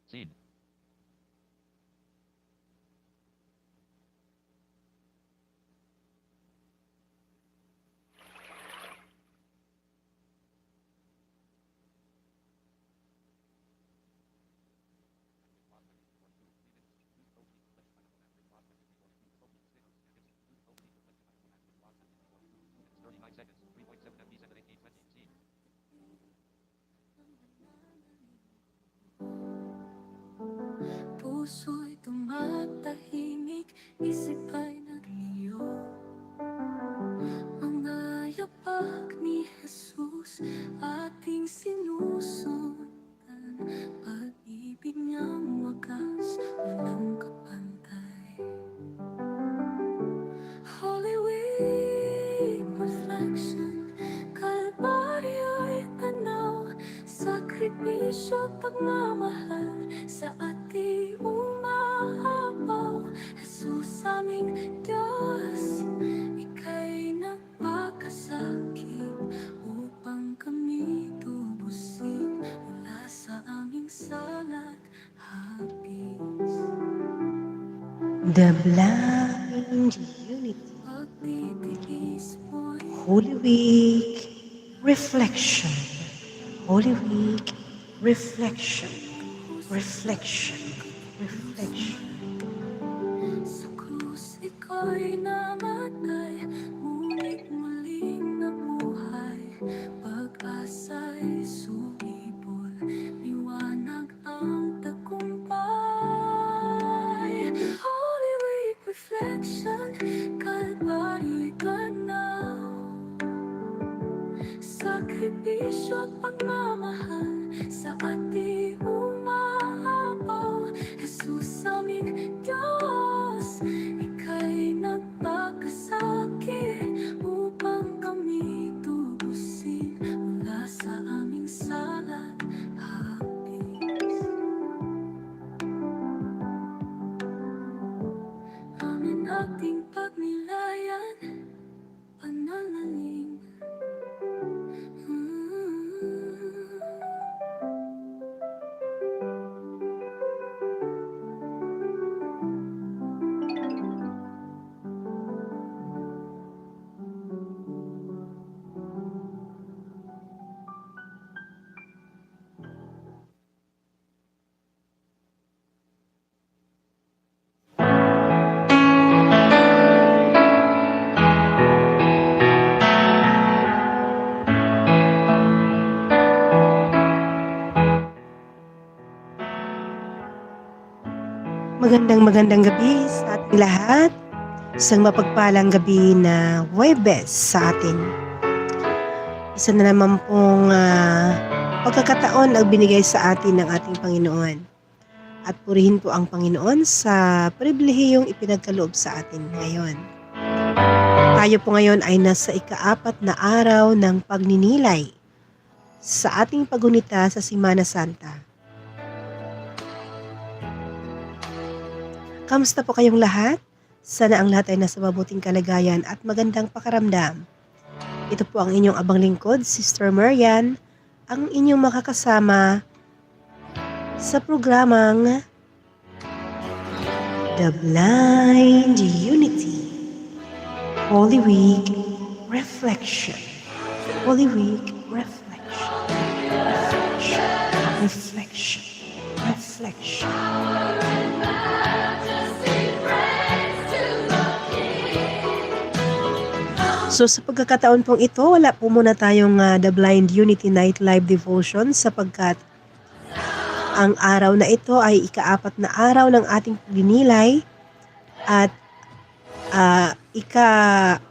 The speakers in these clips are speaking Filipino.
Scene. Puso'y tumatahimik, isip ay nagliyo. Mga yapak ni Jesus, ating sinusundan. Pag-ibig niyang wakas, walang kapantay. Holy Week Reflection, Kalbaryo'y tanaw, sakripisyo, pagmamahal sa ating umahabaw. Jesus aming Diyos, Ika'y nagpakasakit upang kami tubusin mula sa aming salat hapis. The Blind Unity Pagtitiis mo'y Holy Week Reflection. Holy Week Reflection. Reflection. Reflection. sa krus ika'y namatay, ngunit muling nabuhay. Pag-asa'y sumibol, liwanag ang tagumpay. Holy Week Reflection, Kalbaryo'y tanaw, sakripisyo at pagmamahal sa ating umahabaw. Jesus aming Diyos, Ika'y nagpakasakit upang kami tubusin mula sa aming salat hapis. Amin ating pagnilayan, panalangin. Magandang gabi sa ating lahat. Isang mapagpalang gabi na Huwebes sa atin. Isa na naman pong pagkakataon ang binigay sa atin ng ating Panginoon. At purihin po ang Panginoon sa pribilehiyong ipinagkaloob sa atin ngayon. Tayo po ngayon ay nasa ika-4 na araw ng pagninilay sa ating pagunita sa Semana Santa. Kamusta po kayong lahat? Sana ang lahat ay nasa mabuting kalagayan at magandang pakaramdam. Ito po ang inyong abang lingkod, Sister Marian, ang inyong makakasama sa programang The Blind Unity Holy Week Reflection. Holy Week Reflection. Reflection. Reflection. Reflection. So sa pagkakataon pong ito, wala po muna tayong The Blind Unity Night Live Devotion sapagkat ang araw na ito ay ika-4 na araw ng ating pagninilay at sa ika-4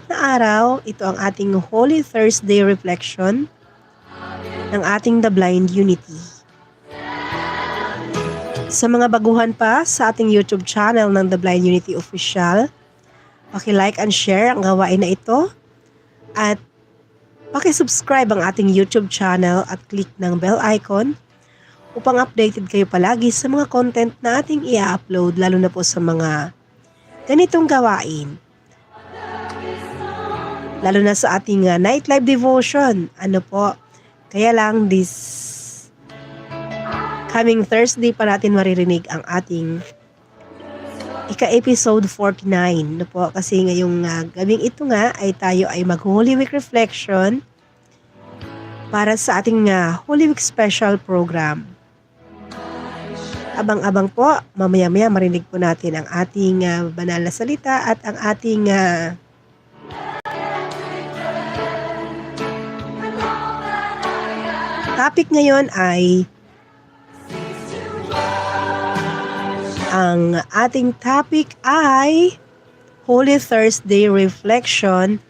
na araw, ito ang ating Holy Thursday Reflection ng ating The Blind Unity. Sa mga baguhan pa sa ating YouTube channel ng The Blind Unity Official, paki-like and share ang gawain na ito at paki-subscribe ang ating YouTube channel at click ng bell icon upang updated kayo palagi sa mga content na ating i-upload lalo na po sa mga ganitong gawain. Lalo na sa ating night live devotion. Kaya lang this coming Thursday pa natin maririnig ang ating ika-episode 49. No po, kasi ngayong gabing ito nga ay tayo ay mag-Holy Week Reflection para sa ating Holy Week Special Program. Abang-abang po, mamaya-maya marinig po natin ang ating banal na salita at ang ating topic ngayon ay ang ating topic ay Holy Thursday Reflection.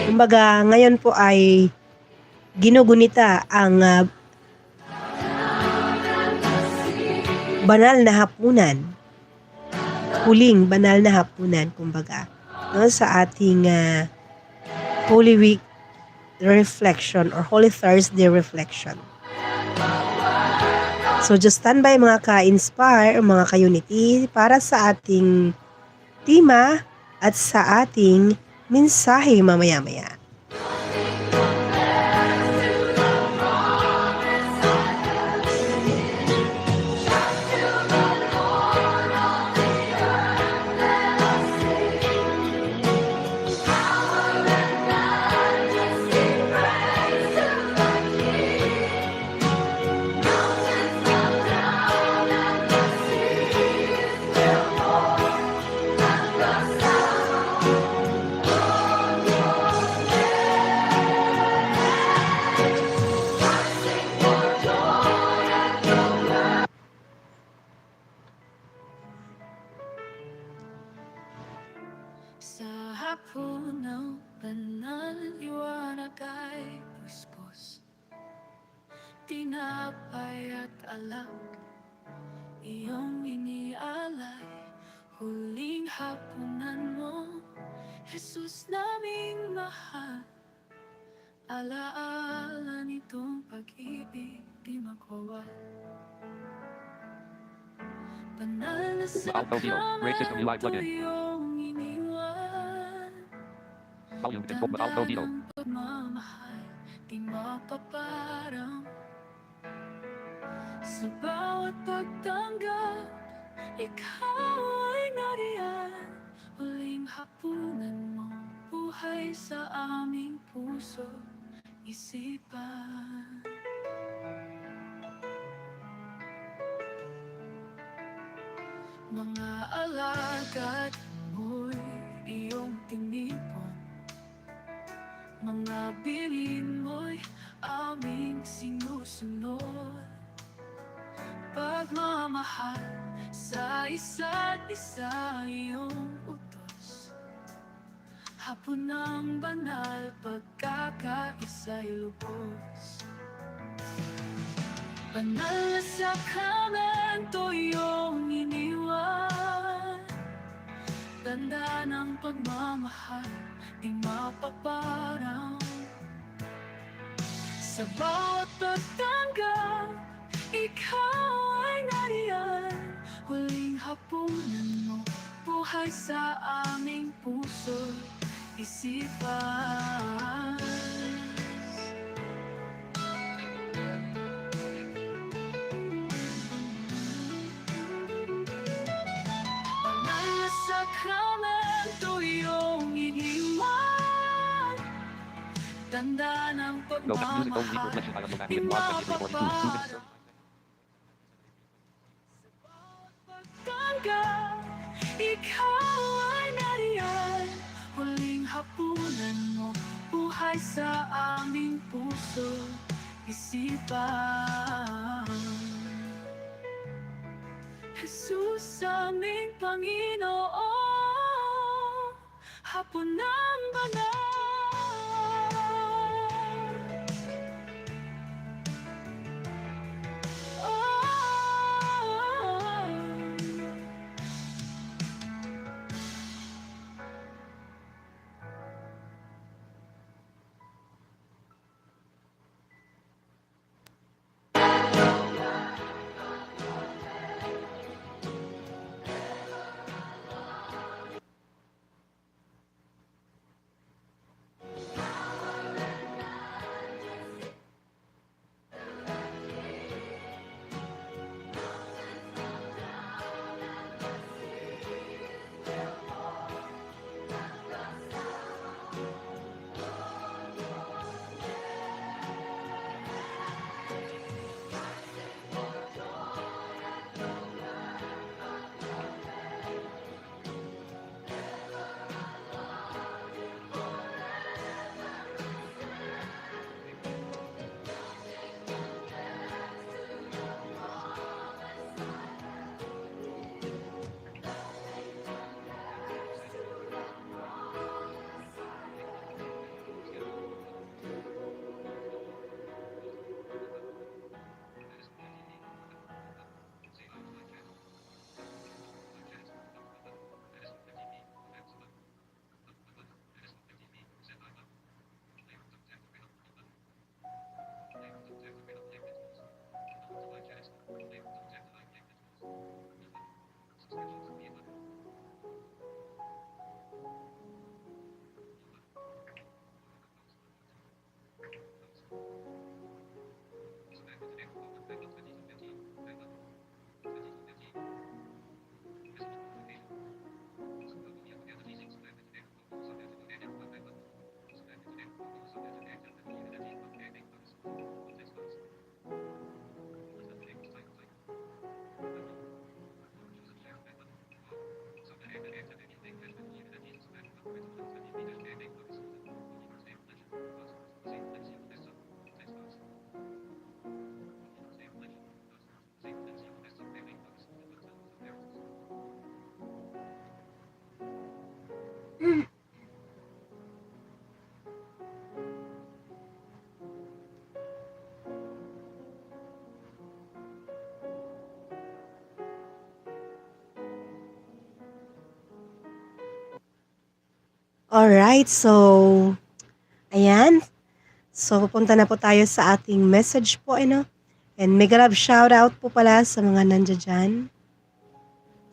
Kumbaga, ngayon po ay ginugunita ang banal na hapunan. Huling banal na hapunan, kumbaga, no, sa ating Holy Week Reflection or Holy Thursday Reflection. So, just stand by mga ka-inspire, mga ka-unity para sa ating tema at sa ating mensahe mamaya-maya. Sa hapon ng banal, liwanag ay puspos. Tinapay at alak, iyong inialay. Huling hapunan mo, Jesus naming mahal. Alaala nitong pag-ibig di magwawal. Banal na sakramen, tuyong iniwan. Tanda ng pagmamahal, di mapaparang. Sa bawat pagtanggap, ikaw ay nariyan. Huling hapunan mo, buhay sa aming puso, isipan. Mga alagad mo'y iyong tinipon. Mga bilin mo'y aming sinusunod. Pagmamahal sa isa't isa iyong utos. Hapon ng banal, pagkakaisa'y lubos. Banal na sakramento iyong iniwan. Tanda ng pagmamahal, di mapaparang. Sa bawat pagtanggap, ikaw ay nariyan. Huling hapunan mo, buhay sa aming puso, isipan. Banal na sakramento iyong iniwan. Tanda ng pagmamahal, di mapaparang. Ikaw ay nariyan. Huling hapunan mo, buhay sa aming puso, isipan. Jesus aming Panginoon, hapon ng banal. Alright, so ayan. So pupunta na po tayo sa ating message po, ano. And mega love shoutout po pala sa mga nandiyan dyan,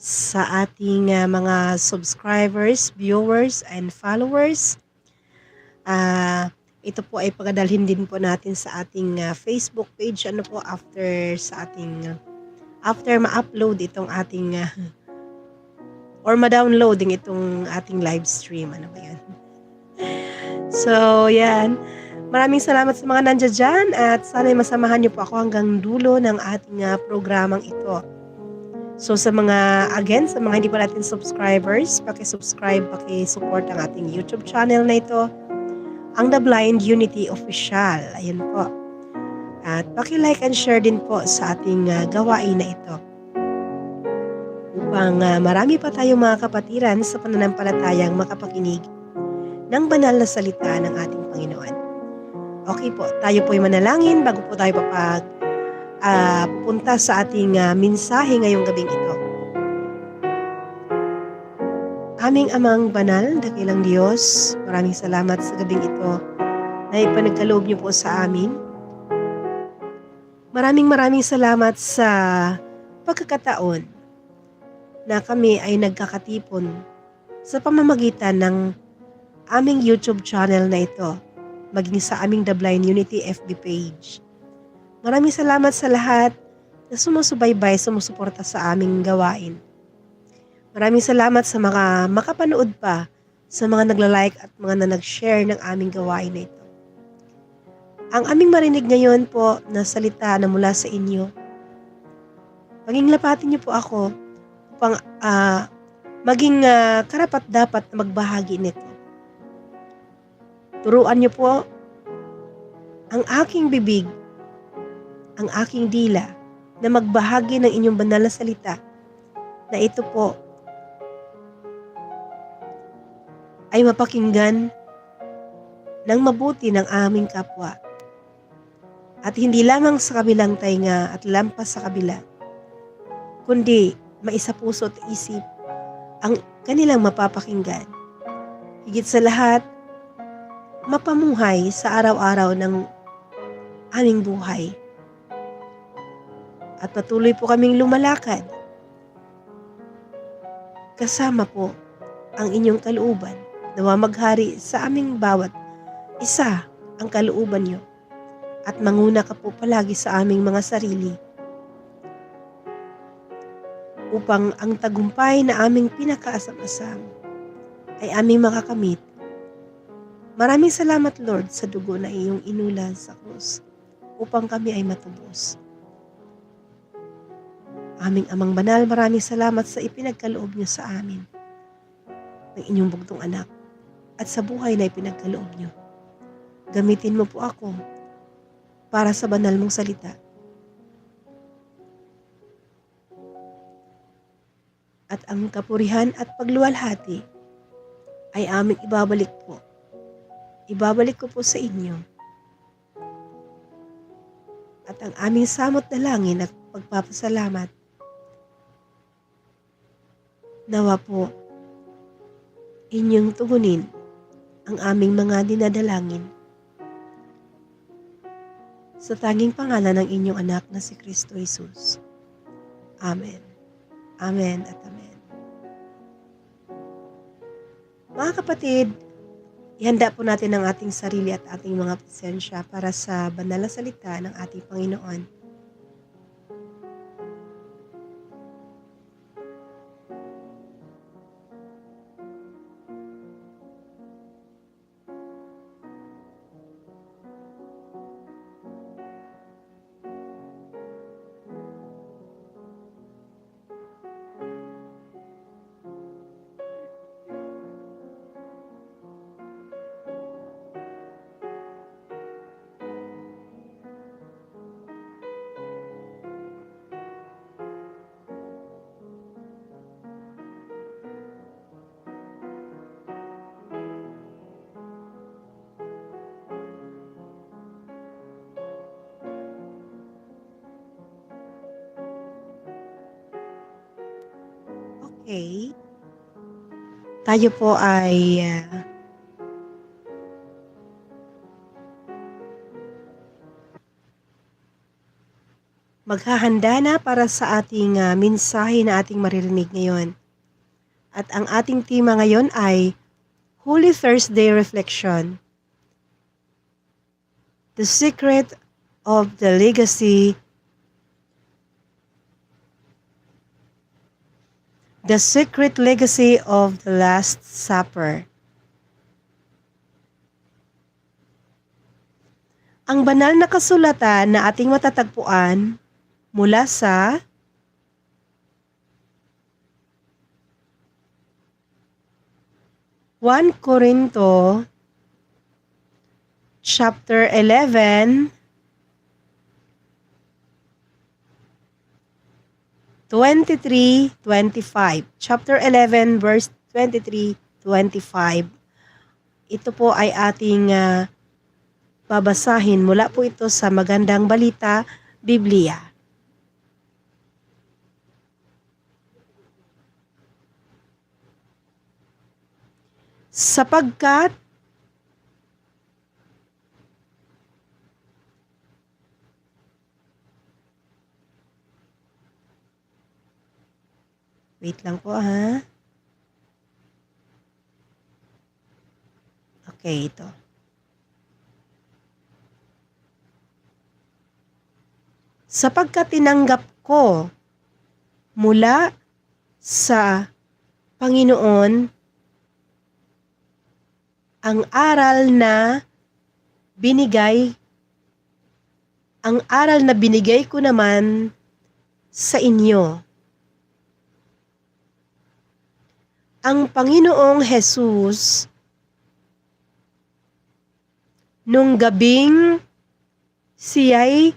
sa ating mga subscribers, viewers, and followers. Ito po ay pagadalhin din po natin sa ating Facebook page, ano po, after ma-upload itong ating or ma-downloading itong ating live stream, ano ba yan. So, yan. Maraming salamat sa mga nandiyan dyan at sana'y masamahan niyo po ako hanggang dulo ng ating programang ito. So, sa mga hindi pa natin subscribers, paki-subscribe, paki-support ang ating YouTube channel na ito, ang The Blind Unity Official. Ayun po. At paki-like and share din po sa ating gawain na ito. Upang marami pa tayong mga kapatiran sa pananampalatayang makapakinig ng banal na salita ng ating Panginoon. Okay po, tayo po'y manalangin bago po tayo punta sa ating mensahe ngayong gabing ito. Aming Amang Banal, Dakilang Diyos, maraming salamat sa gabing ito na ipanagkaloob niyo po sa amin. Maraming salamat sa pagkakataon na kami ay nagkakatipon sa pamamagitan ng aming YouTube channel na ito, maging sa aming The Blind Unity FB page. Maraming salamat sa lahat na sumusuporta sa aming gawain. Maraming salamat sa mga makapanood pa, sa mga nagla-like at mga nag-share ng aming gawain na ito. Ang aming marinig ngayon po na salita na mula sa inyo, maging lapatin niyo po ako upang maging karapat-dapat na magbahagi nito. Turuan niyo po ang aking bibig, ang aking dila, na magbahagi ng inyong banal na salita, na ito po ay mapakinggan ng mabuti ng aming kapwa. At hindi lamang sa kabilang tainga at lampas sa kabila, kundi maisa puso at isip ang kanilang mapapakinggan. Higit sa lahat, mapamuhay sa araw-araw ng aming buhay. At patuloy po kaming lumalakad kasama po ang inyong kalooban. Nawa maghari sa aming bawat isa ang kalooban niyo at manguna ka po palagi sa aming mga sarili upang ang tagumpay na aming pinakaasam-asam ay aming makakamit. Maraming salamat, Lord, sa dugo na iyong inulan sa krus upang kami ay matubos. Aming Amang Banal, maraming salamat sa ipinagkaloob niyo sa amin ng inyong bugtong anak at sa buhay na ipinagkaloob niyo. Gamitin mo po ako para sa banal mong salita. At ang kapurihan at pagluwalhati ay aming ibabalik po. Ibabalik ko po sa inyo. At ang aming samot na langin at pagpapasalamat, nawa po inyong tugunin ang aming mga dinadalangin sa tanging pangalan ng inyong anak na si Kristo Jesus. Amen. Amen at amen. Mga kapatid, ihanda po natin ang ating sarili at ating mga presensya para sa banal na salita ng ating Panginoon. Okay. Tayo po ay maghahanda na para sa ating mensahe na ating maririnig ngayon. At ang ating tema ngayon ay Holy Thursday Reflection. The Secret of the Legacy. The Secret Legacy of the Last Supper. Ang banal na kasulatan na ating matatagpuan mula sa One Corinto chapter 11 23-25. Chapter 11 verse 23-25. Ito po ay ating babasahin. Mula po ito sa Magandang Balita, Biblia. Sapagkat wait lang po ha. Okay, ito. Sapagkat tinanggap ko mula sa Panginoon ang aral na binigay ko naman sa inyo. Ang Panginoong Jesus nung gabing siya'y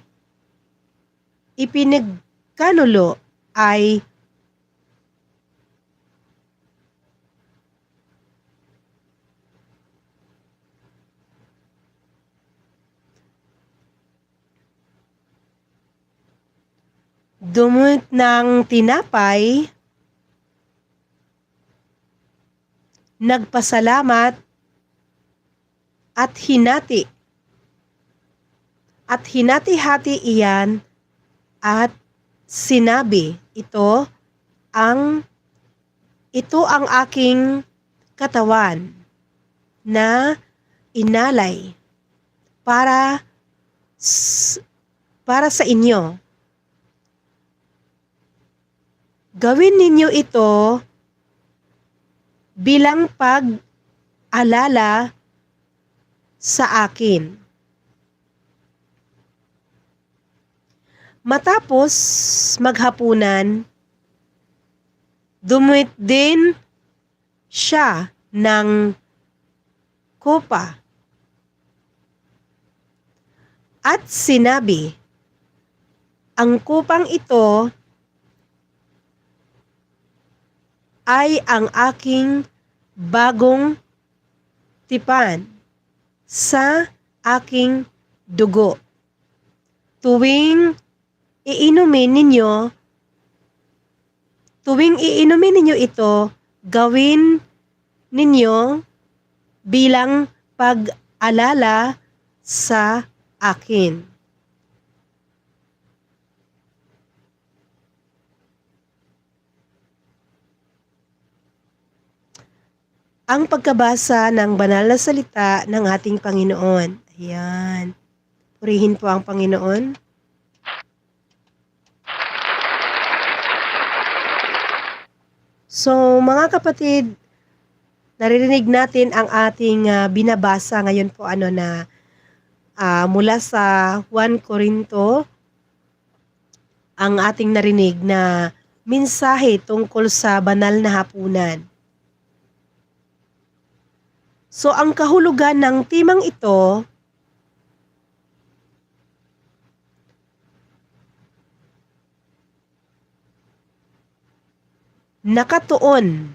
ipinagkanulo ay dumut ng tinapay, nagpasalamat at hinati-hati iyan at sinabi, ito ang aking katawan na inalay para sa inyo. Gawin ninyo ito bilang pag-alala sa akin. Matapos maghapunan, dumit din siya ng kopa at sinabi, ang kupang ito ay ang aking bagong tipan sa aking dugo. Tuwing iinumin ninyo ito, gawin ninyo bilang pag-alala sa akin. Ang pagkabasa ng banal na salita ng ating Panginoon. Ayan. Purihin po ang Panginoon. So, mga kapatid, naririnig natin ang ating binabasa ngayon po mula sa 1 Corinto, ang ating narinig na mensahe tungkol sa banal na hapunan. So, ang kahulugan ng timang ito nakatuon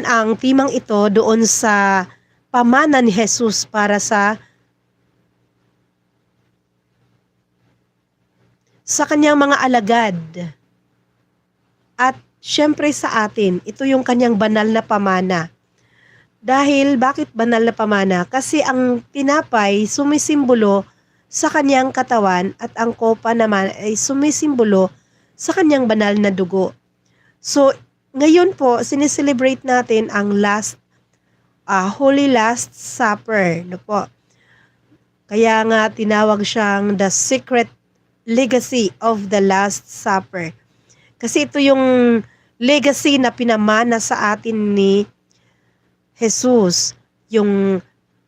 ang timang ito doon sa pamana ni Jesus para sa sa kanyang mga alagad. At syempre sa atin, ito yung kanyang banal na pamana. Dahil bakit banal na pamana? Kasi ang tinapay sumisimbolo sa kanyang katawan at ang kopa naman ay sumisimbolo sa kanyang banal na dugo. So, ngayon po, sineselebrate natin ang Holy Last Supper. No po? Kaya nga tinawag siyang the secret legacy of the Last Supper. Kasi ito yung legacy na pinamana sa atin ni Jesus, yung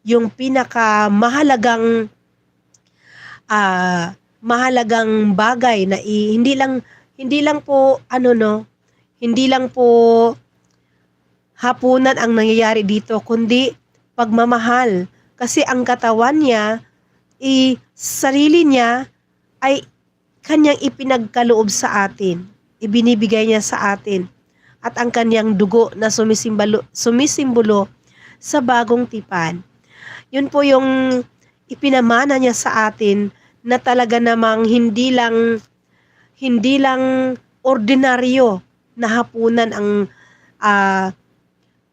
pinakamahalagang mahalagang bagay na hindi lang po hindi lang po hapunan ang nangyayari dito, kundi pagmamahal. Kasi ang katawan niya, sarili niya ay kanyang ipinagkaloob sa atin. Ibinibigay niya sa atin. At ang kanyang dugo na sumisimbolo sa bagong tipan. Yun po yung ipinamana niya sa atin na talaga namang hindi lang ordinaryo na hapunan ang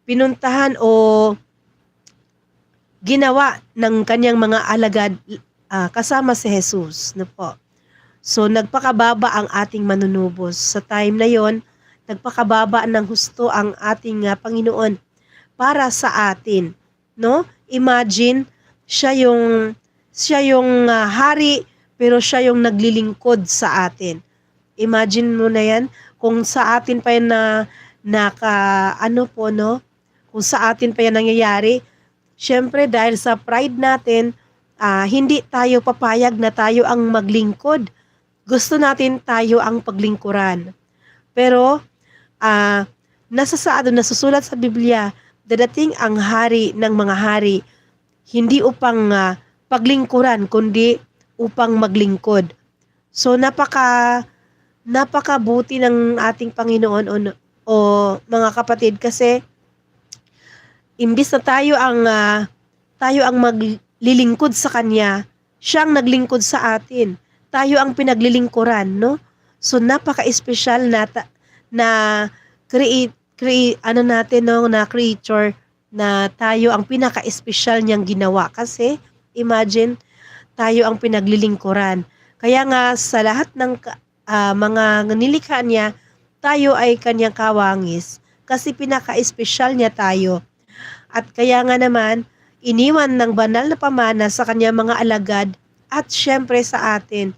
pinuntahan o ginawa ng kanyang mga alagad kasama si Jesus. No po. So nagpakababa ang ating manunubos. Sa time na yon, nagpakababa ng husto ang ating Panginoon para sa atin, no? Imagine siya yung hari, pero siya yung naglilingkod sa atin. Imagine mo na yan kung sa atin pa yan kung sa atin pa yan nangyayari. Syempre dahil sa pride natin, hindi tayo papayag na tayo ang maglingkod. Gusto natin tayo ang paglingkuran. Pero nasusulat sa Biblia, dadating ang hari ng mga hari, hindi upang paglingkuran, kundi upang maglingkod. So napakabuti ng ating Panginoon o mga kapatid, kasi imbis na tayo ang maglilingkod sa Kanya, siyang naglingkod sa atin. Tayo ang pinaglilingkuran, no? So napaka-espesyal na creature na tayo ang pinaka-espesyal niyang ginawa, kasi imagine tayo ang pinaglilingkuran. Kaya nga sa lahat ng mga nilikha niya, tayo ay kanyang kawangis kasi pinaka-espesyal niya tayo. At kaya nga naman iniwan ng banal na pamana sa kanyang mga alagad at syempre sa atin.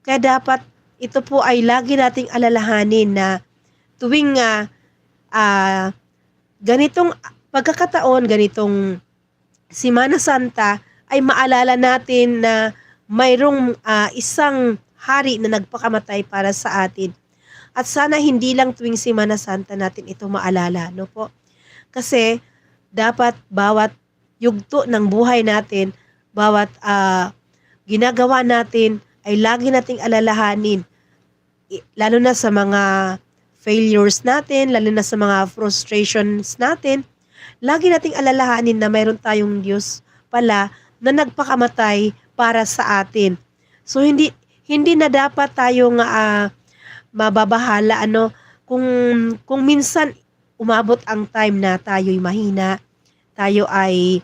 Kaya dapat ito po ay lagi nating alalahanin na tuwing ganitong pagkakataon, ganitong Semana Santa, ay maalala natin na mayroong isang hari na nagpakamatay para sa atin. At sana hindi lang tuwing Semana Santa natin ito maalala, no po? Kasi dapat bawat yugto ng buhay natin, bawat ginagawa natin ay lagi nating alalahanin, lalo na sa mga failures natin, lalo na sa mga frustrations natin, lagi nating alalahanin na mayroon tayong Diyos pala na nagpakamatay para sa atin. So hindi na dapat tayong mababahala kung minsan umabot ang time na tayo'y mahina, tayo ay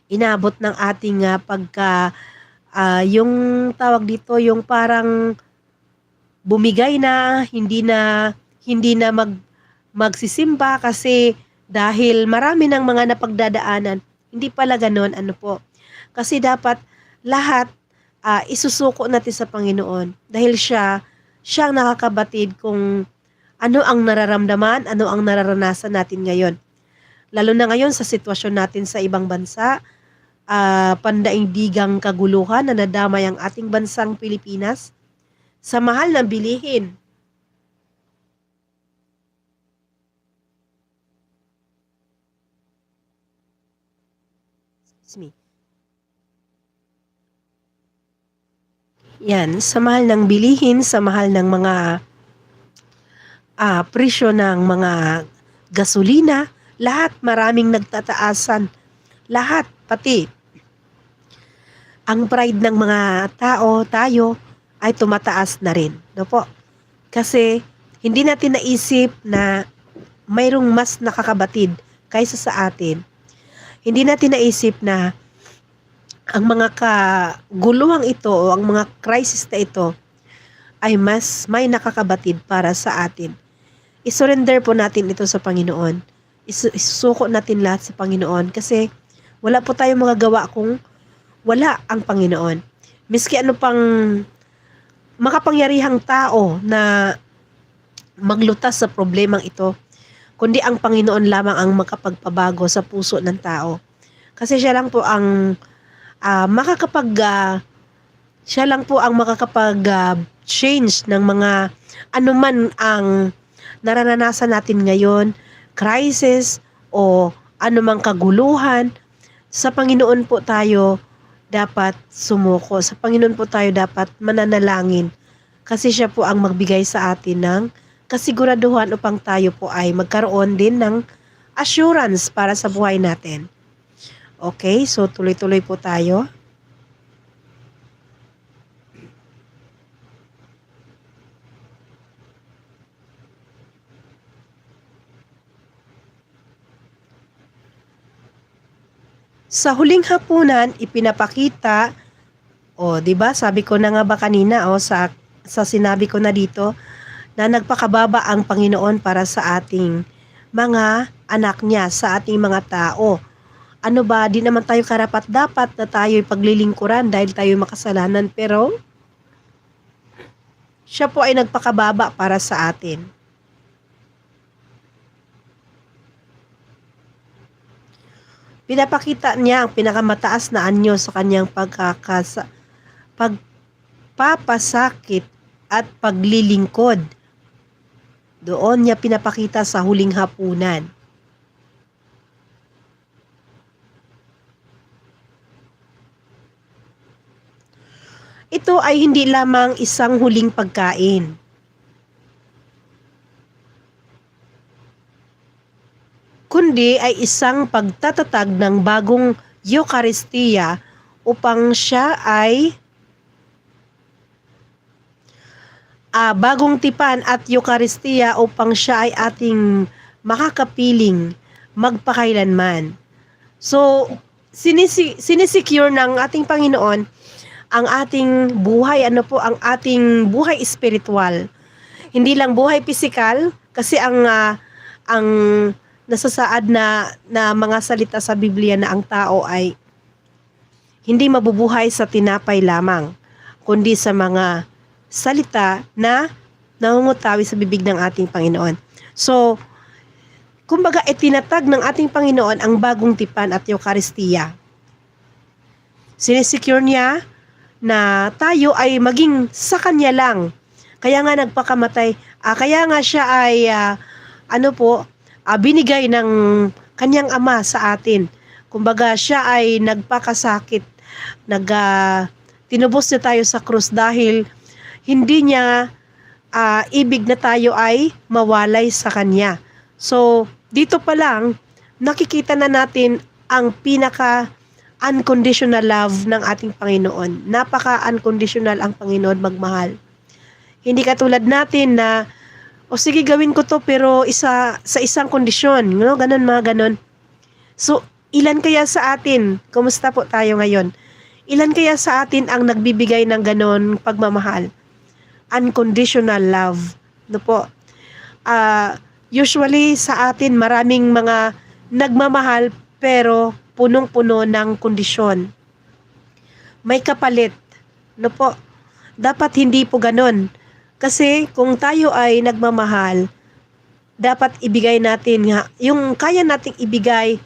inabot ng ating yung tawag dito, yung parang bumigay na, hindi na magsisimba kasi dahil marami ng mga napagdadaanan. Hindi pala ganoon, kasi dapat lahat isusuko natin sa Panginoon dahil siyang nakakabatid kung ano ang nararamdaman, ano ang nararanasan natin ngayon. Lalo na ngayon sa sitwasyon natin sa ibang bansa, pandaigdigang kaguluhan na nadamay ang ating bansang Pilipinas sa mahal ng bilihin. Excuse me. Yan, sa mahal ng bilihin, sa mahal ng mga presyo ng mga gasolina, lahat maraming nagtataasan. Lahat, pati ang pride ng mga tao, tayo, ay tumataas na rin. No po? Kasi hindi natin naisip na mayroong mas nakakabatid kaysa sa atin. Hindi natin naisip na ang mga kaguluhang ito o ang mga crisis na ito ay mas may nakakabatid para sa atin. I-surrender po natin ito sa Panginoon. Isusuko natin lahat sa Panginoon kasi wala po tayong magagawa kung wala ang Panginoon. Miski ano pang makapangyarihang tao na maglutas sa problemang ito, kundi ang Panginoon lamang ang makapagpabago sa puso ng tao. Kasi siya lang po ang makakapag-change ng mga anuman ang nararanasan natin ngayon, crisis o anumang kaguluhan. Sa Panginoon po tayo dapat sumuko. Sa Panginoon po tayo dapat mananalangin. Kasi siya po ang magbigay sa atin ng kasiguraduhan upang tayo po ay magkaroon din ng assurance para sa buhay natin. Okay, so tuloy-tuloy po tayo. Sa huling hapunan, ipinapakita, 'di ba? Sabi ko na nga ba kanina, sa sinabi ko na dito, na nagpakababa ang Panginoon para sa ating mga anak niya, sa ating mga tao. Ano ba, di naman tayo karapat-dapat na tayo'y paglilingkuran dahil tayo makasalanan, pero siya po ay nagpakababa para sa atin. Pinapakita niya ang pinakamataas na anyo sa kanyang pagpapasakit at paglilingkod. Doon niya pinapakita sa huling hapunan. Ito ay hindi lamang isang huling pagkain. Kundi ay isang pagtatatag ng bagong Eucharistia upang siya ay bagong tipan at Eucharistia upang siya ay ating makakapiling magpakailanman. So, sinisecure ng ating Panginoon ang ating buhay, ang ating buhay espiritual. Hindi lang buhay pisikal, kasi ang nasasaad na mga salita sa Biblia na ang tao ay hindi mabubuhay sa tinapay lamang, kundi sa mga salita na nangungutawi sa bibig ng ating Panginoon. So, kumbaga itinatag ng ating Panginoon ang bagong tipan at Eucharistia. Sinesecure niya na tayo ay maging sa Kanya lang. Kaya nga nagpakamatay, kaya nga siya ay binigay ng kanyang ama sa atin. Kumbaga siya ay nagpakasakit, tinubos niya tayo sa krus dahil hindi niya ibig na tayo ay mawalay sa kanya. So, dito pa lang, nakikita na natin ang unconditional love ng ating Panginoon. Napaka-unconditional ang Panginoon magmahal. Hindi katulad natin na, sige gawin ko to pero sa isang kondisyon. Ganon. So, ilan kaya sa atin, kumusta po tayo ngayon? Ilan kaya sa atin ang nagbibigay ng ganon pagmamahal? Unconditional love. Usually sa atin maraming mga nagmamahal pero punong-puno ng kondisyon. May kapalit. Dapat hindi po ganon. Kasi kung tayo ay nagmamahal, dapat ibigay natin yung kaya nating ibigay,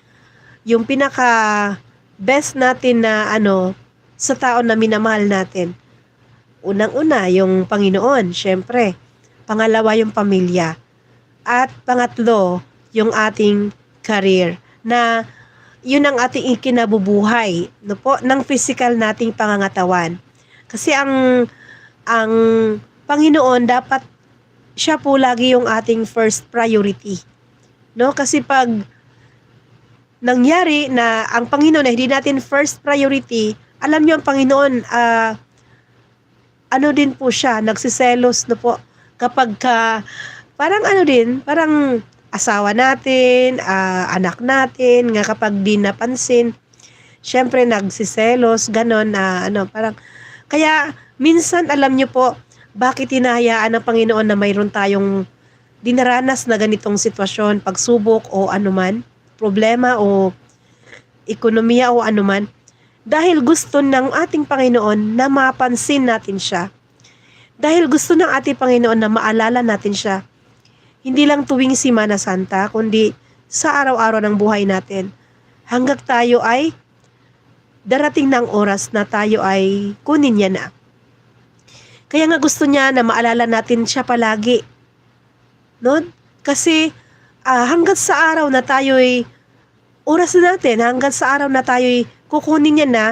yung pinaka-best natin na sa tao na minamahal natin. Unang-una, yung Panginoon, syempre. Pangalawa, yung pamilya. At pangatlo, yung ating career. Na yun ang ating ikinabubuhay ng physical nating pangangatawan. Kasi ang Panginoon dapat siya po lagi yung ating first priority. Kasi pag nangyari na ang Panginoon ay hindi natin first priority, alam niyo ang Panginoon ano din po siya, nagsiselos na po kapag parang ano din, parang asawa natin, anak natin, nga kapag di napansin, syempre nagsiselos, ganon na ano, parang, kaya minsan alam nyo po, bakit hinahayaan ng Panginoon na mayroon tayong dinaranas na ganitong sitwasyon, pagsubok o anuman, problema o ekonomiya o anuman, dahil gusto ng ating Panginoon na mapansin natin siya. Dahil gusto ng ating Panginoon na maalala natin siya. Hindi lang tuwing Semana Santa, kundi sa araw-araw ng buhay natin. Hanggang tayo ay darating ng oras na tayo ay kunin niya na. Kaya nga gusto niya na maalala natin siya palagi. No? Kasi hanggang sa araw na tayo ay oras na natin, hanggang sa araw na tayo ay kukunin niya na,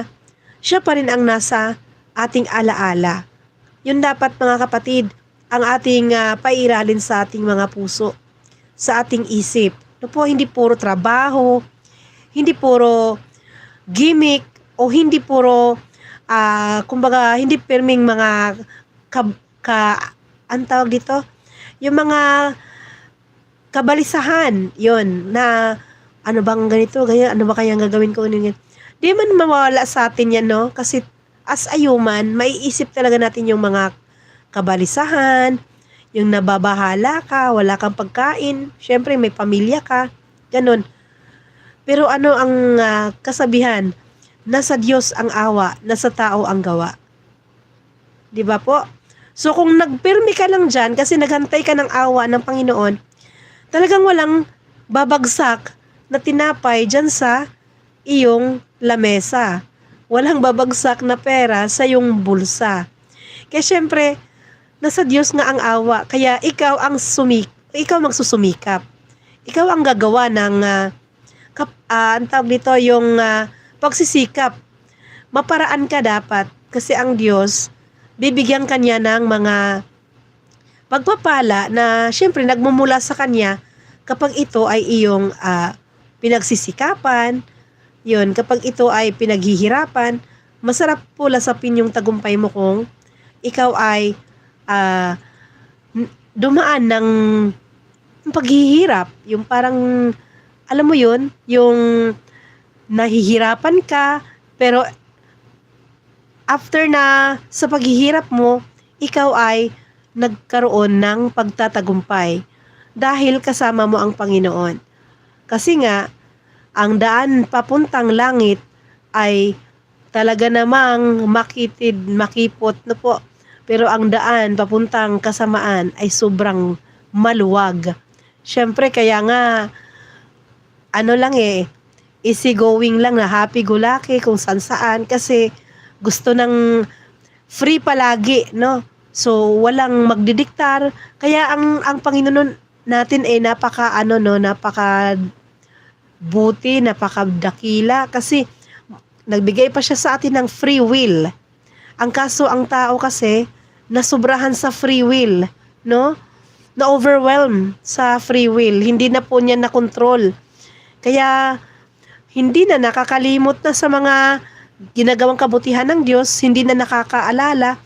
siya pa rin ang nasa ating alaala. Yun dapat mga kapatid, ang ating pairalin sa ating mga puso, sa ating isip. No po, hindi puro trabaho, hindi puro gimmick, o hindi puro, kumbaga, hindi perming mga ang tawag dito, yung mga kabalisahan, yun, na ano bang ganito, ganyan, ano ba kayang gagawin ko, ganyan. Di man mawala sa atin yan, no? Kasi as a human, maiisip talaga natin yung mga kabalisahan, yung nababahala ka, wala kang pagkain, syempre may pamilya ka, ganun. Pero ano ang kasabihan? Nasa Diyos ang awa, nasa tao ang gawa. Di ba po? So kung nagpirmi ka lang dyan, kasi naghantay ka ng awa ng Panginoon, talagang walang babagsak na tinapay dyan sa iyong lamesa. Walang babagsak na pera sa iyong bulsa. Kaya syempre, nasa Diyos nga ang awa. Kaya ikaw ikaw magsusumikap. Ikaw ang gagawa ng ang tawag dito, yung pagsisikap. Maparaan ka dapat kasi ang Diyos, bibigyan kanya ng mga pagpapala na syempre nagmumula sa kanya kapag ito ay iyong pinagsisikapan. Yun, kapag ito ay pinaghihirapan, masarap po lasapin yung tagumpay mo kung ikaw ay dumaan ng paghihirap. Yung parang, alam mo yun, yung nahihirapan ka, pero after na sa paghihirap mo, ikaw ay nagkaroon ng pagtatagumpay dahil kasama mo ang Panginoon. Kasi nga, ang daan papuntang langit ay talaga namang makipot na po. Pero ang daan papuntang kasamaan ay sobrang maluwag. Siyempre, kaya nga, ano lang easy going lang na happy-go-lucky kung saan-saan kasi gusto ng free palagi, no? So, walang magdidiktar. Kaya ang Panginoon natin ay napaka buti, napakadakila kasi nagbigay pa siya sa atin ng free will. Ang kaso, ang tao kasi nasobrahan sa free will, no? Na-overwhelm sa free will. Hindi na po niya na-control. Kaya hindi na nakakalimot na sa mga ginagawang kabutihan ng Diyos, hindi na nakakaalala.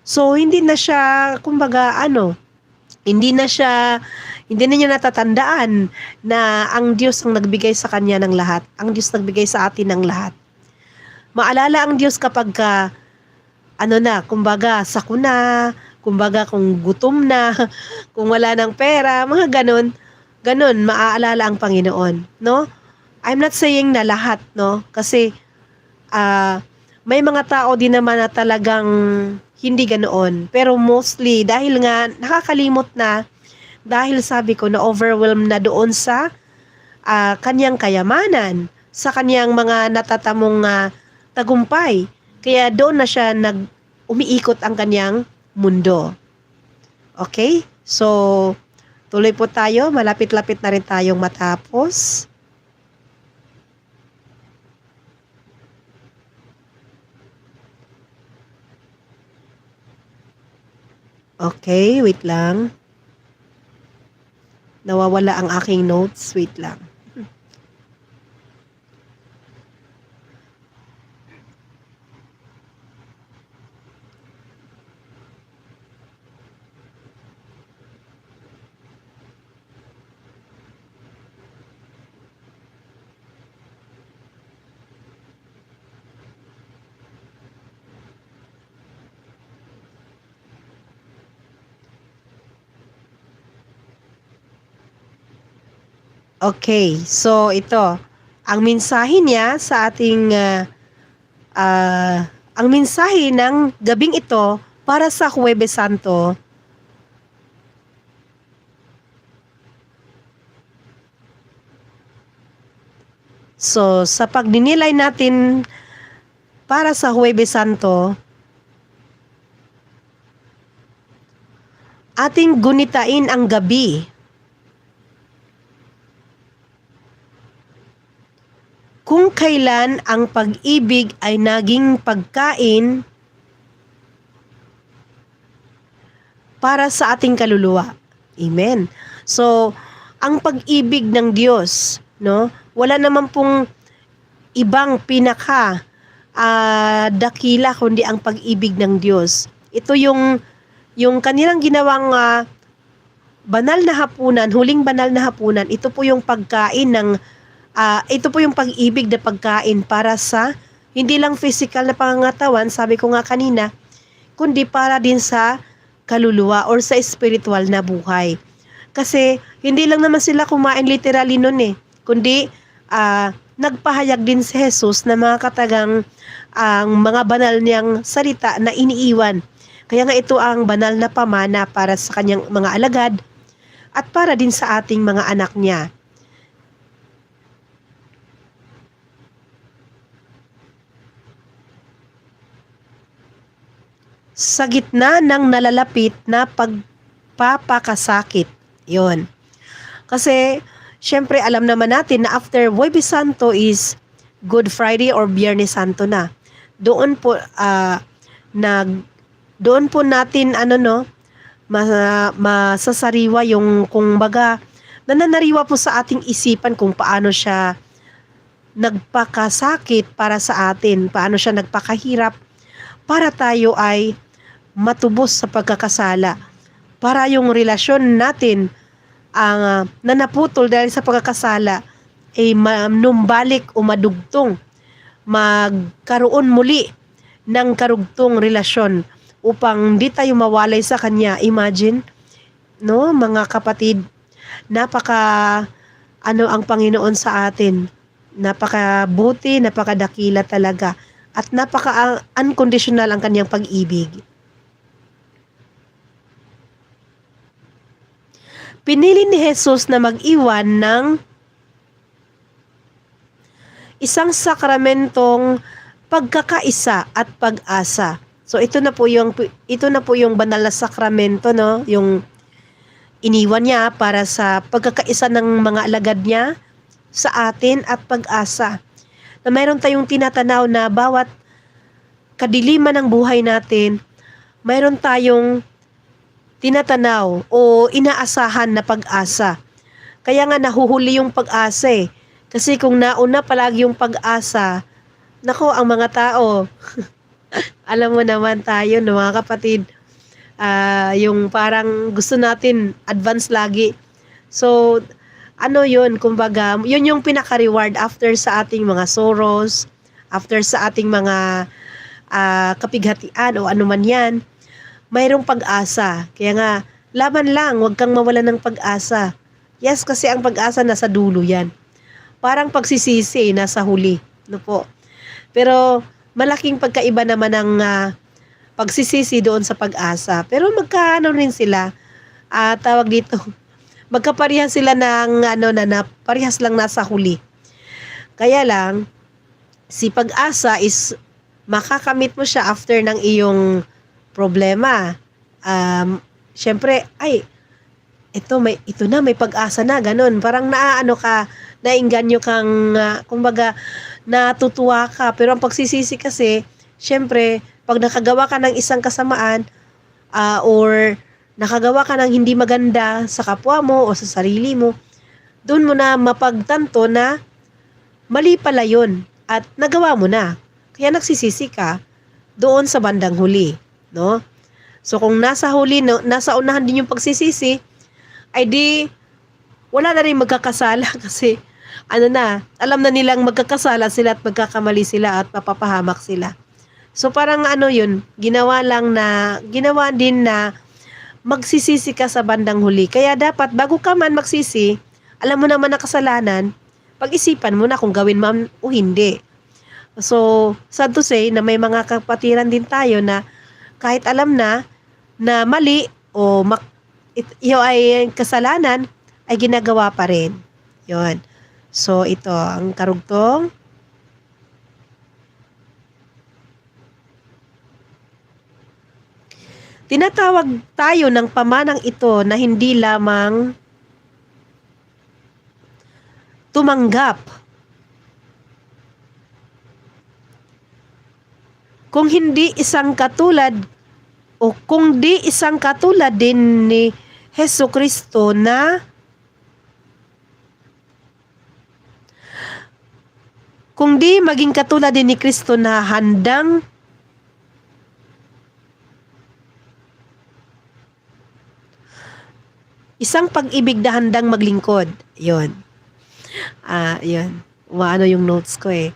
So hindi na siya hindi na niya natatandaan na ang Diyos ang nagbigay sa kanya ng lahat. Ang Diyos nagbigay sa atin ng lahat. Maalala ang Diyos kapag sakuna, kumbaga kung gutom na, kung wala ng pera, mga ganon, maaalala ang Panginoon, no? I'm not saying na lahat, no? Kasi may mga tao din naman na talagang hindi ganoon. Pero mostly, dahil nga nakakalimot na, dahil sabi ko na overwhelmed na doon sa kanyang kayamanan, sa kanyang mga natatamong tagumpay. Kaya doon na siya umiikot ang kanyang mundo. Okay? So, tuloy po tayo. Malapit-lapit na rin tayong matapos. Okay, wait lang. Nawawala ang aking notes. Wait lang. Okay, so ito, ang mensahe niya sa ating, ang mensahe ng gabing ito para sa Huwebes Santo. So, sa pagninilay natin para sa Huwebes Santo, ating gunitain ang gabi. Kung kailan ang pag-ibig ay naging pagkain para sa ating kaluluwa. Amen. So, ang pag-ibig ng Diyos, no? Wala naman pong ibang pinaka dakila kundi ang pag-ibig ng Diyos. Ito yung kanilang ginawang banal na hapunan, huling banal na hapunan. Ito po yung pagkain ng ito po yung pag-ibig na pagkain para sa hindi lang physical na pangangatawan, sabi ko nga kanina, kundi para din sa kaluluwa or sa spiritual na buhay. Kasi hindi lang naman sila kumain literally nun kundi nagpahayag din si Jesus na mga katagang ang mga banal niyang salita na iniiwan. Kaya nga ito ang banal na pamana para sa kanyang mga alagad at para din sa ating mga anak niya. Sa gitna ng nalalapit na pagpapakasakit. Yun. Kasi, syempre alam naman natin na after Huwebes Santo is Good Friday or Biyernes Santo na. Doon po, doon po natin, masasariwa yung, kung baga, nananariwa po sa ating isipan kung paano siya nagpakasakit para sa atin, paano siya nagpakahirap, para tayo ay matubos sa pagkakasala. Para yung relasyon natin ang na naputol dahil sa pagkakasala ay manumbalik o madugtong, magkaroon muli ng karugtong relasyon upang di tayo mawalay sa kanya. Imagine, no, mga kapatid, napaka ang Panginoon sa atin. Napakabuti, napakadakila talaga at napaka unconditional ang kanyang pag-ibig. Pinili ni Jesus na mag-iwan ng isang sakramentong pagkakaisa at pag-asa. So ito na po yung banal na sakramento, no, yung iniwan niya para sa pagkakaisa ng mga alagad niya sa atin at pag-asa. Na mayroon tayong tinatanaw na bawat kadiliman ng buhay natin, mayroon tayong tinatanaw o inaasahan na pag-asa. Kaya nga nahuhuli yung pag-asa Kasi kung nauna palagi yung pag-asa, nako ang mga tao, alam mo naman tayo, no, mga kapatid, yung parang gusto natin advance lagi. So, yun, kumbaga, yun yung pinaka-reward after sa ating mga sorrows, after sa ating mga kapighatian o anuman yan, mayroong pag-asa. Kaya nga, laban lang, huwag kang mawala ng pag-asa. Yes, kasi ang pag-asa nasa dulo yan. Parang pagsisisi, nasa huli. No po. Pero, malaking pagkaiba naman ng pagsisisi doon sa pag-asa. Pero magkaano rin sila, tawag dito, magkaparehas sila ng na parehas lang nasa huli. Kaya lang, si pag-asa is makakamit mo siya after ng iyong problema. Syempre, ito na, may pag-asa na, ganun. Parang nainganyo kang, kumbaga, natutuwa ka. Pero ang pagsisisi kasi, syempre, pag nakagawa ka ng isang kasamaan, or nakagawa ka ng hindi maganda sa kapwa mo o sa sarili mo, doon mo na mapagtanto na mali pala yun at nagawa mo na. Kaya nagsisisi ka doon sa bandang huli, no? So kung nasa huli, no, nasa unahan din yung pagsisisi, ay di wala na rin magkakasala kasi alam na nilang magkakasala sila at magkakamali sila at mapapahamak sila. So parang yun, ginawa din na magsisisi ka sa bandang huli. Kaya dapat bago ka man magsisi, alam mo naman na kasalanan, pag-isipan mo na kung gawin mo o hindi. So, sad to say na may mga kapatiran din tayo na kahit alam na mali o iyo ay kasalanan, ay ginagawa pa rin. Yun. So, ito ang karugtong. Tinatawag tayo ng pamanang ito na hindi lamang tumanggap. Kung di isang katulad din ni Hesukristo na kung di maging katulad din ni Kristo na handang isang pag-ibig na handang maglingkod. Yun. Yun. Ano yung notes ko eh.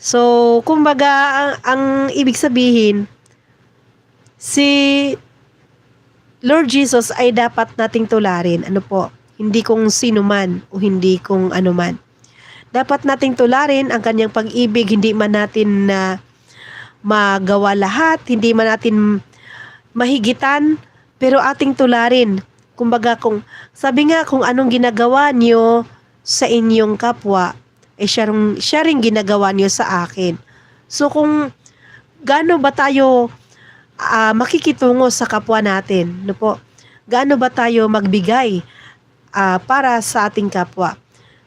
So, kumbaga, ang ibig sabihin, si Lord Jesus ay dapat nating tularin. Ano po? Hindi kung sino man o hindi kung ano man. Dapat nating tularin ang kanyang pag-ibig. Hindi man natin na magawa lahat. Hindi man natin mahigitan. Pero ating tularin. Kumbaga, sabi nga kung anong ginagawa niyo sa inyong kapwa, siya rin ginagawa niyo sa akin. So kung gaano ba tayo makikitungo sa kapwa natin, no po? Gaano ba tayo magbigay para sa ating kapwa?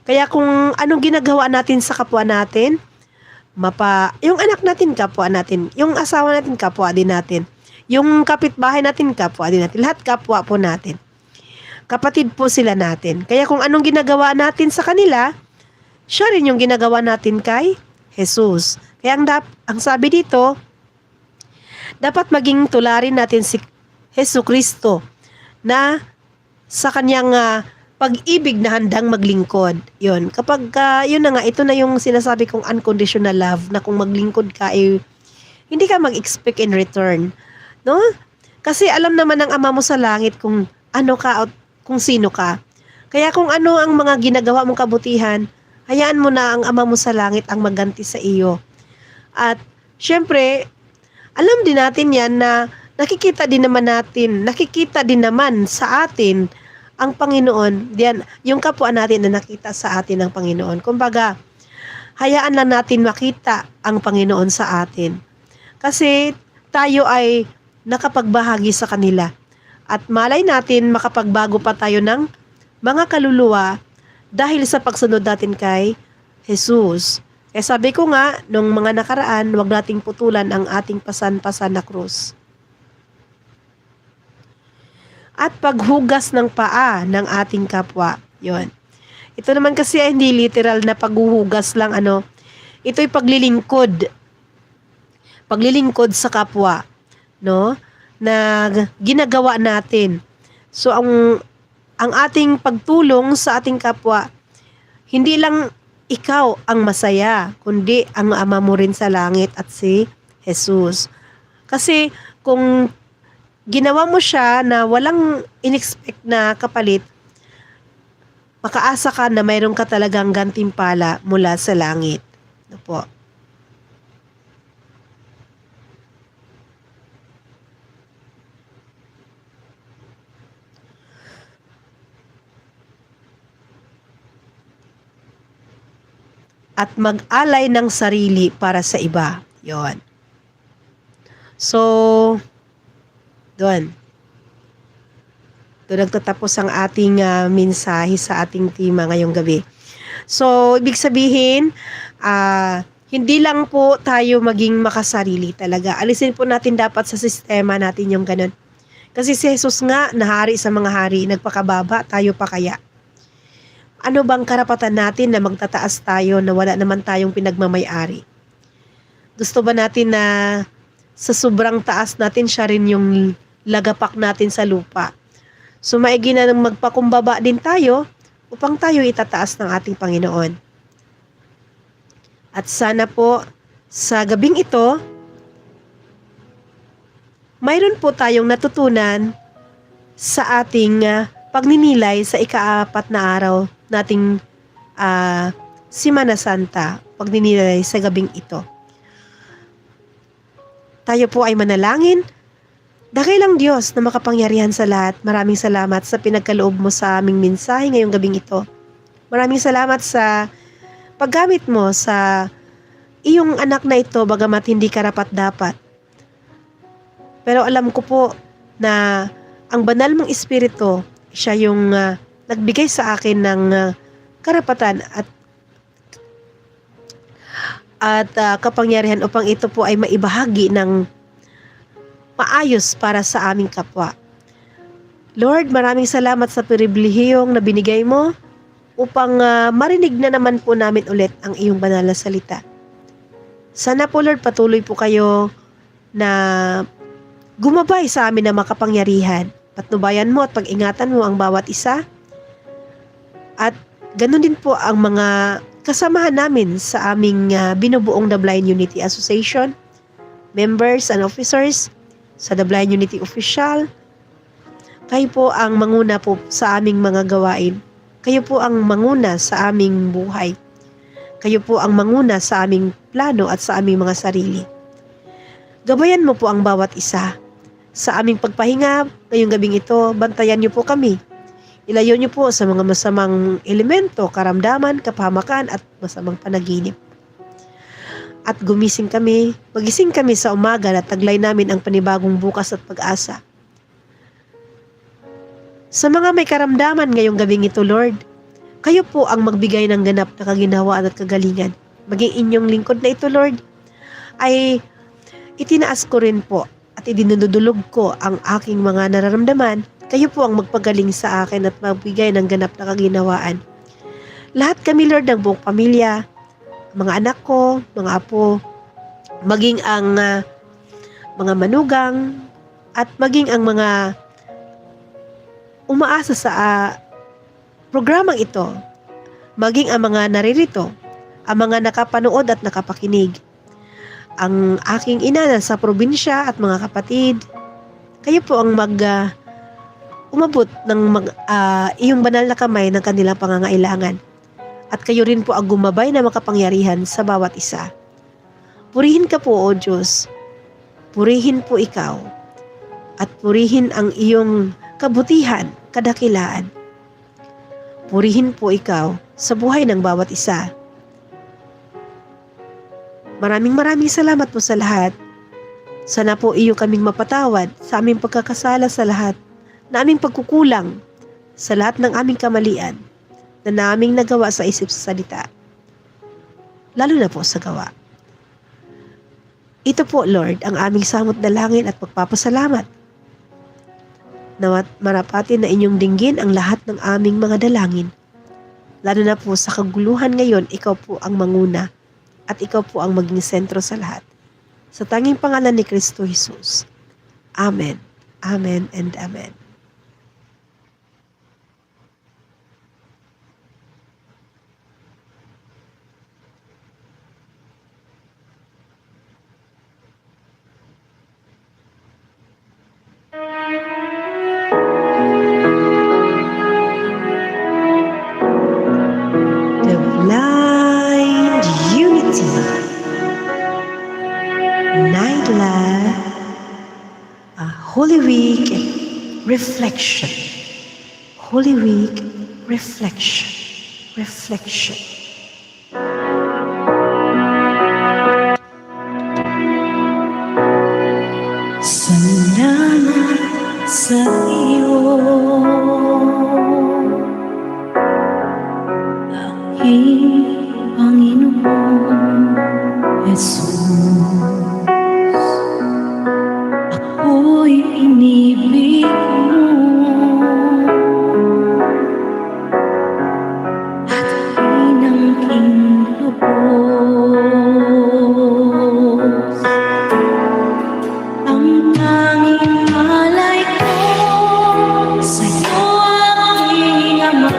Kaya kung anong ginagawa natin sa kapwa natin, yung anak natin, kapwa natin. Yung asawa natin, kapwa din natin. Yung kapitbahay natin, kapwa din natin. Lahat kapwa po natin. Kapatid po sila natin. Kaya kung anong ginagawa natin sa kanila, siya rin yung ginagawa natin kay Jesus. Kaya ang sabi dito, dapat maging tularin natin si Hesukristo na sa kanyang pag-ibig na handang maglingkod. Yun. Kapag yun na nga, ito na yung sinasabi kong unconditional love na kung maglingkod ka, hindi ka mag-expect in return. No? Kasi alam naman ng Ama mo sa langit kung ano ka, kung sino ka. Kaya kung ano ang mga ginagawa mong kabutihan, hayaan mo na ang Ama mo sa langit ang maganti sa iyo. At syempre, alam din natin yan na nakikita din naman sa atin ang Panginoon. Diyan, yung kapwa natin na nakita sa atin ng Panginoon. Kumbaga, hayaan lang natin makita ang Panginoon sa atin. Kasi tayo ay nakapagbahagi sa kanila. At malay natin makapagbago pa tayo ng mga kaluluwa dahil sa pagsunod natin kay Jesus. Kaya sabi ko nga, nung mga nakaraan, huwag nating putulan ang ating pasan-pasan na krus. At paghugas ng paa ng ating kapwa. Yon. Ito naman kasi ay hindi literal na paghuhugas lang. Ito'y paglilingkod. Paglilingkod sa kapwa. No? Na ginagawa natin. So, ang ating pagtulong sa ating kapwa, hindi lang ikaw ang masaya, kundi ang Ama mo rin sa langit at si Jesus. Kasi kung ginawa mo siya na walang in-expect na kapalit, makaasa ka na mayroon ka talagang gantimpala mula sa langit. Ano po? At mag-alay ng sarili para sa iba. Yon. So, doon nagtatapos ang ating mensahe sa ating tema ngayong gabi. So, ibig sabihin, hindi lang po tayo maging makasarili talaga. Alisin po natin dapat sa sistema natin yung ganun. Kasi si Jesus nga, nahari sa mga hari, nagpakababa, tayo pa kaya. Ano bang karapatan natin na magtataas tayo na wala naman tayong pinagmamay-ari? Gusto ba natin na sa sobrang taas natin siya rin yung lagapak natin sa lupa? So maigi na nang magpakumbaba din tayo upang tayo itataas ng ating Panginoon. At sana po sa gabing ito, mayroon po tayong natutunan sa ating pagninilay sa ika-4 na araw nating Semana Santa, pagninilay sa gabing ito. Tayo po ay manalangin. Dakilang Diyos na makapangyarihan sa lahat, maraming salamat sa pinagkaloob mo sa aming mensahe ngayong gabing ito. Maraming salamat sa paggamit mo sa iyong anak na ito bagamat hindi karapat-dapat. Pero alam ko po na ang banal mong espiritu, siya yung nagbigay sa akin ng karapatan at kapangyarihan upang ito po ay maibahagi ng maayos para sa aming kapwa. Lord, maraming salamat sa pribilehiyong na binigay mo upang marinig na naman po namin ulit ang iyong banal na salita. Sana po Lord, patuloy po kayo na gumabay sa amin na makapangyarihan. Patnubayan mo at pag-ingatan mo ang bawat isa. At ganun din po ang mga kasamahan namin sa aming binubuong The Blind Unity Association, members and officers, sa The Blind Unity Official. Kayo po ang manguna po sa aming mga gawain. Kayo po ang manguna sa aming buhay. Kayo po ang manguna sa aming plano at sa aming mga sarili. Gabayan mo po ang bawat isa. Sa aming pagpahinga, ngayong gabing ito, bantayan niyo po kami. Ilayo niyo po sa mga masamang elemento, karamdaman, kapahamakan at masamang panaginip. At magising kami sa umaga na taglay namin ang panibagong bukas at pag-asa. Sa mga may karamdaman ngayong gabing ito, Lord, kayo po ang magbigay ng ganap na kaginhawaan at kagalingan. Maging inyong lingkod na ito, Lord, ay itinaas ko rin po at idinudulog ko ang aking mga nararamdaman. Kayo po ang magpagaling sa akin at magbigay ng ganap na kaginhawaan. Lahat kami, Lord, ng buong pamilya, mga anak ko, mga apo, maging ang mga manugang, at maging ang mga umaasa sa programang ito, maging ang mga naririto, ang mga nakapanood at nakapakinig, ang aking ina sa probinsya at mga kapatid. Kayo po ang umabot ng iyong banal na kamay ng kanilang pangangailangan. At kayo rin po ang gumabay na makapangyarihan sa bawat isa. Purihin ka po, O Diyos. Purihin po ikaw. At purihin ang iyong kabutihan, kadakilaan. Purihin po ikaw sa buhay ng bawat isa. Maraming salamat po sa lahat. Sana po iyo kaming mapatawad sa aming pagkakasala sa lahat, na aming pagkukulang, sa lahat ng aming kamalian, na naming nagawa sa isip sa salita, lalo na po sa gawa. Ito po, Lord, ang aming samot dalangin at pagpapasalamat. Nawat marapatin na inyong dinggin ang lahat ng aming mga dalangin. Lalo na po sa kaguluhan ngayon, ikaw po ang manguna at ikaw po ang maging sentro sa lahat. Sa tanging pangalan ni Kristo Jesus. Amen. Amen and Amen. The Blind Unity Nightlife, a Holy Week Reflection. Holy Week Reflection. Salamat sa iyo, aking Panginoon Jesus. Ako'y inibig mo at pinangking lubos. Ang tanging alay ko sa'yo, aking Ama,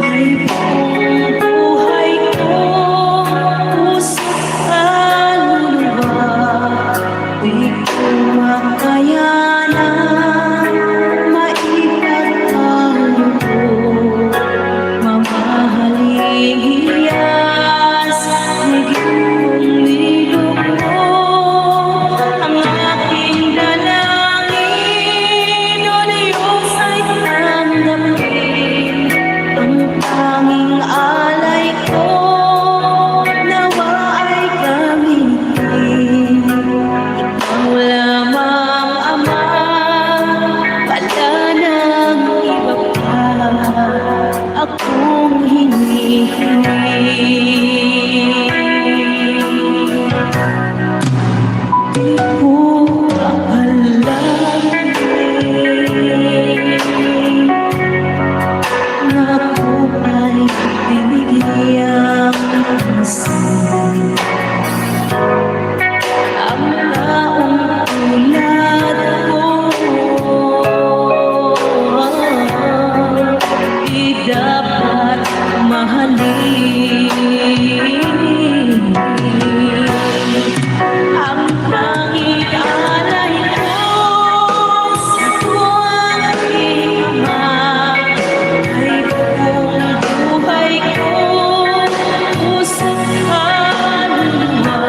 ay buong buhay ko, puso't kaluluwa. Di ko akalain na ako ay binigyang pansin. Ang taong tulad ko di dapat mahalin. Ang tanging alay ko sa aking ama ay buong buhay ko, puso't kaluluwa.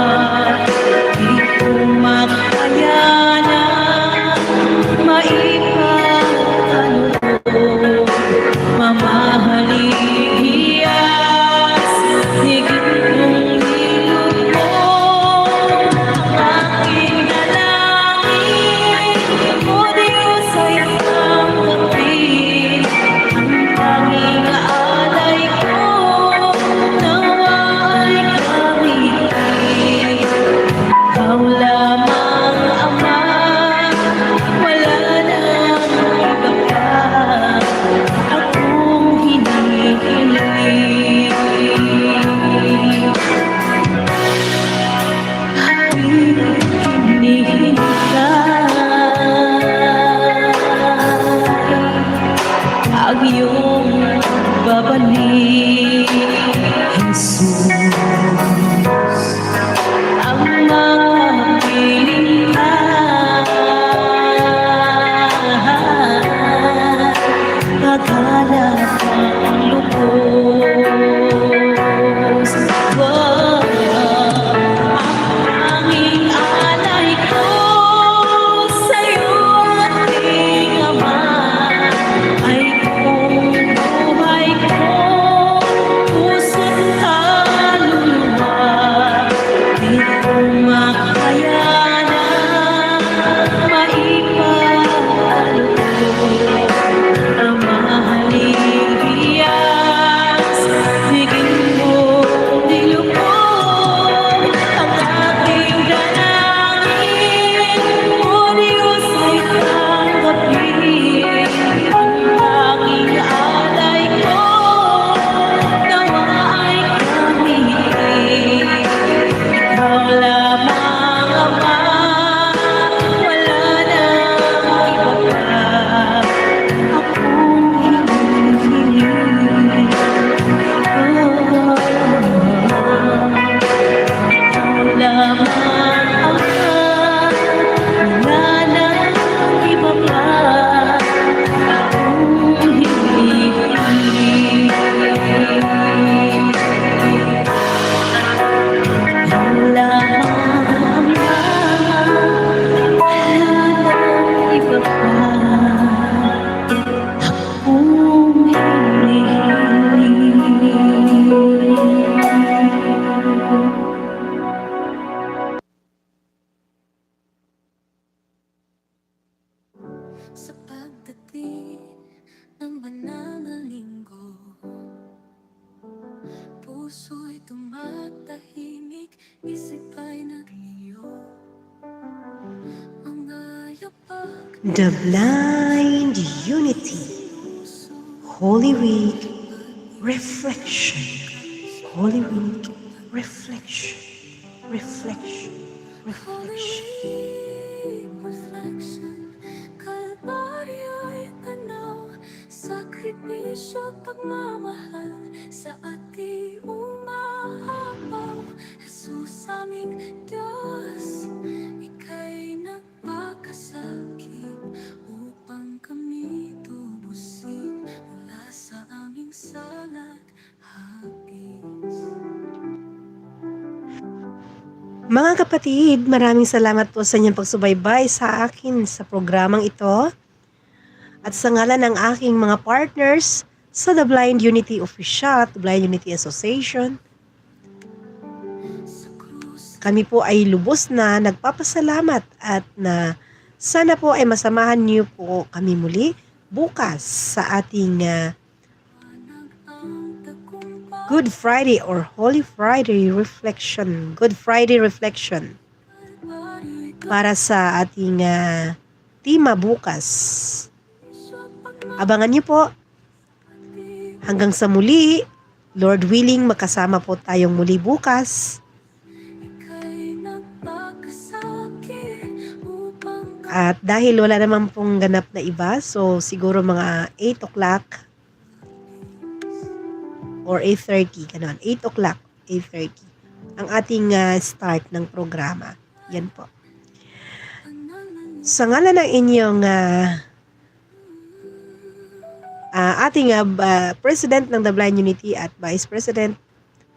Di ko makayanan maipagtanong, mamahalin hiyas, higit kong nilubog ang aking dalangin. O Diyos ay tanggapin ang tanging alay ko, nawa ay gamitin. Ikaw lamang, Ama, wala nang iba pa akong hinihiling. Hinihintay ang iyong babalik, Jesus. Ang mga piling paghanap ng lubos. Ang tanging alay ko sa'yo, aking Ama, ay buong buhay ko, puso't kaluluwa. Di ko makayanan maipagtanong, ang mahalin hiyas, higit mong nilubog ang aking dalangin. O Diyos ay tanggapin ang tanging alay ko, nawa ay gamitin. Ikaw lamang, Ama, wala nang iba pa akong hinihiling. Ikaw lamang, Ama, wala nang iba pa akong hinihiling. Ikaw lamang, Ama, wala nang iba pa akong hinihiling. Sa pagdating ng banal na linggo, puso'y tumatahimik, isip ay nagliyo. Mga yapak The Blind Unity Holy Week Reflection. Holy Week Reflection. Reflection. Reflection. reflection, Kalbaryo'y tanaw, sakripisyo, pagmamahal sa ating umahabaw. Jesus aming Diyos, ika'y nagpakasakit upang kami tubusin mula sa aming salat hagis. Mga kapatid, maraming salamat po sa inyong pagsubaybay sa akin sa programang ito. At sa ngalan ng aking mga partners sa The Blind Unity Official, The Blind Unity Association, kami po ay lubos na nagpapasalamat at na sana po ay masamahan niyo po kami muli bukas sa ating Good Friday or Holy Friday Reflection. Good Friday Reflection para sa ating tema bukas. Abangan niyo po. Hanggang sa muli, Lord willing, makasama po tayong muli bukas. At dahil wala naman pong ganap na iba, so siguro mga 8 o'clock or 8:30, ganon. 8 o'clock, 8:30. Ang ating start ng programa. Yan po. Sa ngalan ng inyong ating President ng The Blind Unity at Vice President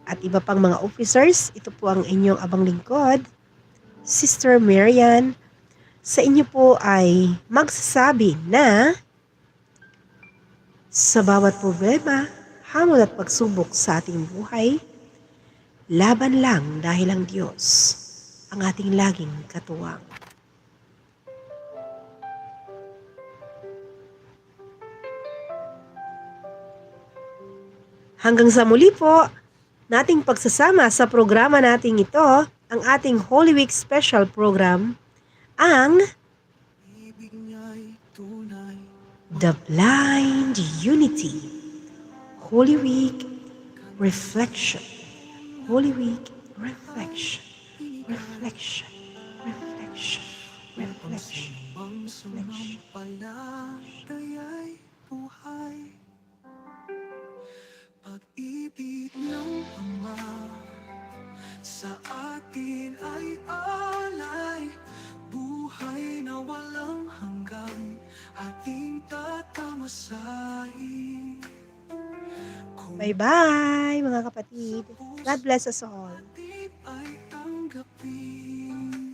at iba pang mga officers, ito po ang inyong abang lingkod, Sister Marian. Sa inyo po ay magsasabi na sa bawat problema, hamon at pagsubok sa ating buhay, laban lang dahil ang Diyos ang ating laging katuwang. Hanggang sa muli po, nating pagsasama sa programa nating ito, ang ating Holy Week Special Program, ang The Blind Unity Holy Week Reflection. Holy Week Reflection. Reflection. Reflection. Reflection. Reflection. Pag-ibig ng Ama sa atin ay alay, buhay na walang hanggan, ating tatamasahin. Bye-bye, mga kapatid. God bless us all. Ay tanggapin,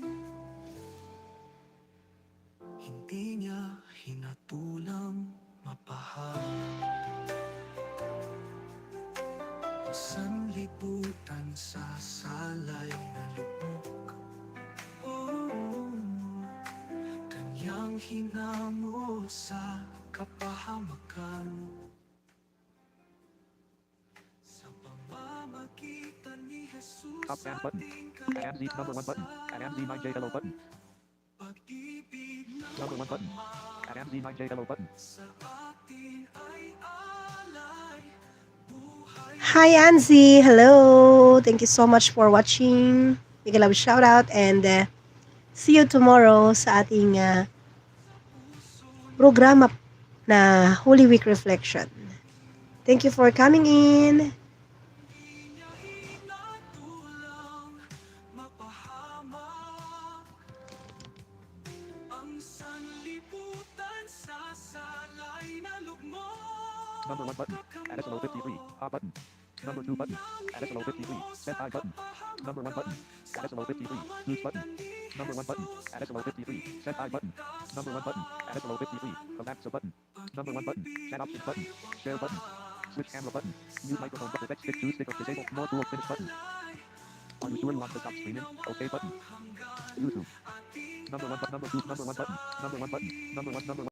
hindi niya hinatulang mapahal. Sanlibutan sa salay na lubog, kanyang hinamo sa kapahamakan. Sa pamamagitan ni Jesus Top band button. Add Z number 1 button. Add Z9J hello button. pag-ibig ng Number 1 button. Add Z9J hello button. sa atin ay alay. Hi, Anzi. Hello. Thank you so much for watching. Big love shout out and see you tomorrow sa ating programa na Holy Week Reflection. Thank you for coming in. Number 1 button. Add SLO 53. Hot button. Number 2 button. Add SLO 53. Set I button. Number 1 button. Add SLO 53. Loose button. Number 1 button. Add SLO 53. Set I button. Number 1 button. Add SLO 53. Collapse button. Number 1 button. Chat options button. Share button. Switch camera button. Mute microphone button. Text stick 2 stick of disable. More tool finish button. Are you sure you want to stop streaming? Okay button. YouTube. Number 1 button. Number 2. Number 1 button. Number 1 button. Number 1. Number 1.